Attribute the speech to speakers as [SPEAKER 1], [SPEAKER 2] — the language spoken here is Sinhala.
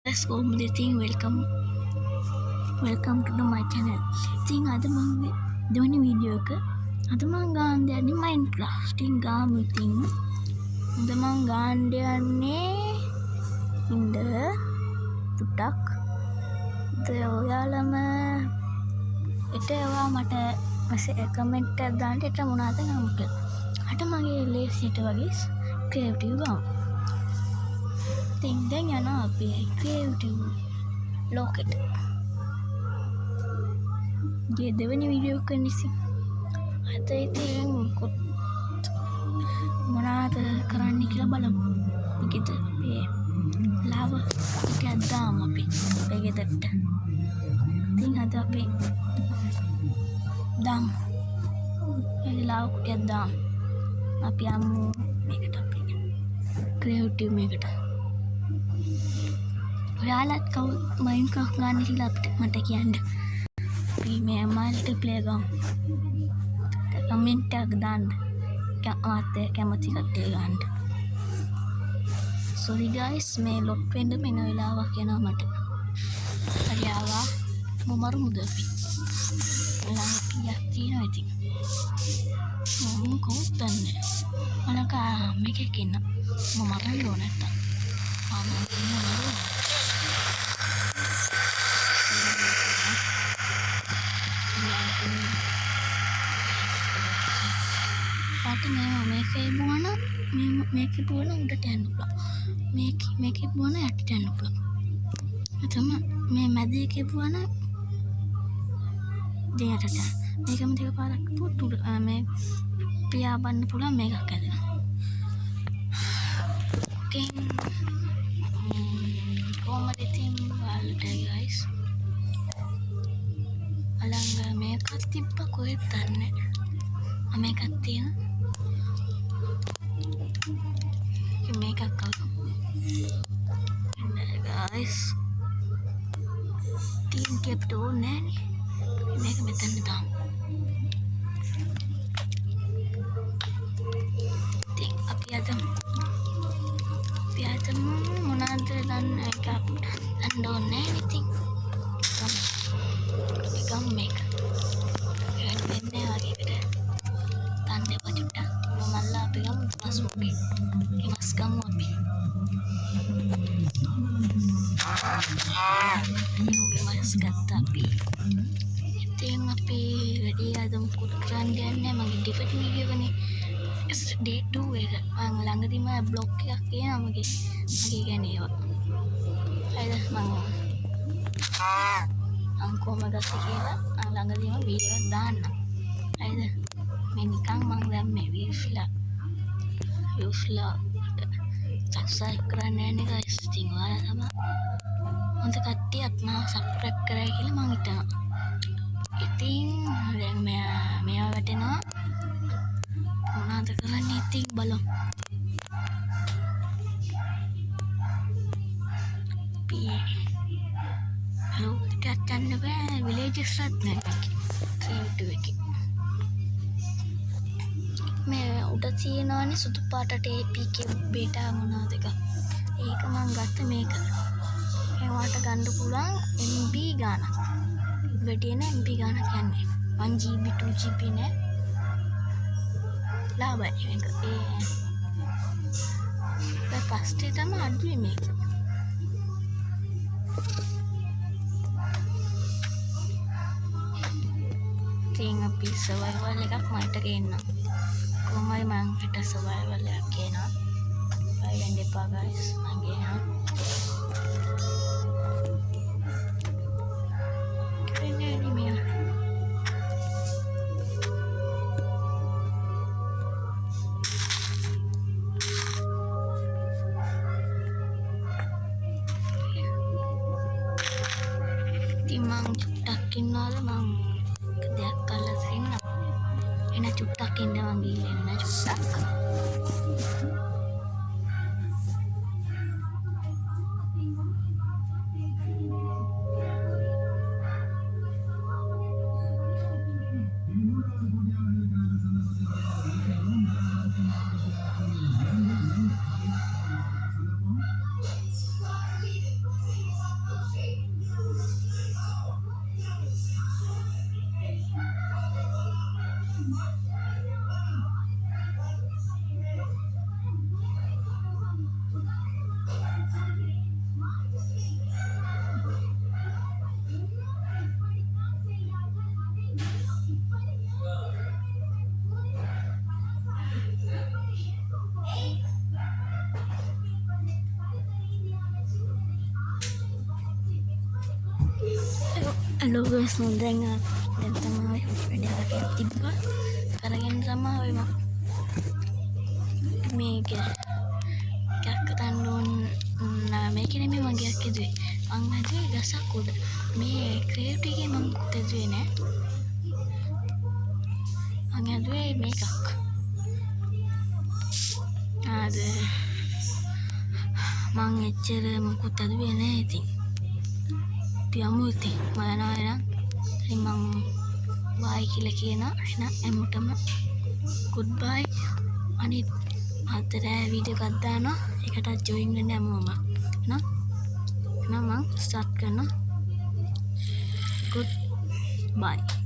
[SPEAKER 1] Let's go with the thing. Welcome to my channel. Thing ada mang දෙවනි වීඩියෝ එක අද මං ගන්න යන්නේ Minecraft ගාමු ඉතින් අද මං ගන්න යන්නේ ඉන්න ටුටක් ඔයාලම ඒවා මට කමෙන්ට් එකක් දාන්න ඒට මොනවද නම් කියලා අට මගේ ලේසියට වගේ ක්‍රියේටිව් ගාමු ඉතින් දැන් යනවා අපි ක්‍රියේටිව් ලෝකෙට ये දෙවනි වීඩියෝ එක නිසා අද ඉතින් මොනවද කරන්න කියලා බලමු. මේකද මේ ලාව ටිකක් දාමු අපි අපේ ගෙදරට. ඉතින් අද අපි දාමු. මේ ලාව ටිකක් දාමු. අපි යමු මේකට අපි ක්‍රියේටිව් මේකට. ඔයාලත් කවුද Minecraft ගන්න කියලා අපිට මට කියන්න. मैं मल्टीप्लेयर कमेंट दान आते कैमती कट्टे गांड सॉरी गाइस मैं लोट्वेंड मैंने इलावा क्या ना मट अरियावा मुमर मुदपी लाकी याती ना इतनी मुम को तन्ने वाला का मैं क्या किन्ना मुमरन लोने ता आमा मुमर මේකේ බෝන උඩට යන්න පුළුවන් මේකේ බෝන යටට යන්න පුළුවන් එතම මේ මැද එකේ බෝන දෙයටට මේකම ටික පාරක් පුතුර මේ පියාඹන්න පුළුවන් මේකක් ඇදෙනවා ඉතින් කොහමද ඉතින් වලට ගයිස් අලංග මේකක් තිබ්බ කොහෙද දන්නේ මේකක් තියෙන makeup and guys team kept on and make me turn down think apiadam monadre dan makeup and on anything come make and menne wage keda tande pajutta malla api gamu mas mobi mas kamu api ini mas kata api itu yang api jadi ada ukuran dia nih magi different video kan nih day 2 ya mang lang di mana blog ya kayaknya magi kan ya ada mang angko maga sekira lang di mana video dan ada menikang mang dan views lah subscribe කරන්න යන්නේ guys ඉතින් ඔයාලා තමයි හොඳ කට්ටියත් මාව subscribe කරයි කියලා මං හිතනවා ඉතින් දැන් මෙයා වැටෙනවා මොනවද කරන්නේ ඉතින් බලමු ලෝකෙට යන්න බෑ villages එකක් නැහැ ක්‍රියේටිව් එකේ මේ උඩ තියෙනවානේ සුදු පාටට APK බීටා මොනවද එක ඒක මං ගත්ත මේක ඒවට ගන්න පුළුවන් MB ගානක් වැඩි නේ MB ගානක් කියන්නේ 1GB 2GB නේ ලාභයි මේක ඒ පස්ටේ තමයි අඩුයි මේක තින් අපි සර්වයිවල් එකක් මට ගේන්න කොහොමයි මං හිට සර්වයිවල් එකක් ගේනවා බය වෙන්න එපා guys මං ගේනවා මං චුට්ටක් ඉන්නවද මං දෙයක් කරලා තියෙනවා එන චුට්ටක් ඉන්න මං ගිහින් එන්න චුට්ටක් හලෝ ගයිස් මම දැන් තමයි වීඩියෝ එකක් තිබ්බා කරගෙන තමයි මේක කැක්කතන්න ඕන මේක නෙමෙයි මම ගයක් කිව්වේ මං හදුවේ ගසක් උඩ මේ ක්‍රියේටිව් එකේ මම හදුවේ නෑ මං හදුවේ මේකක් අද මං එච්චර මොකුත් හදුවේ නෑ ඉතින් පියමු ඉතින් මම යනවා එහෙනම් ඉතින් මං බයි කියලා කියනවා එහෙනම් හැමෝටම ගුඩ් බයි අනිත් අතර වීඩියෝ එකක් දානවා ඒකට ජොයින් වෙන්න හැමෝම එහෙනම් මං ස්ටාර්ට් කරනවා ගුඩ් බයි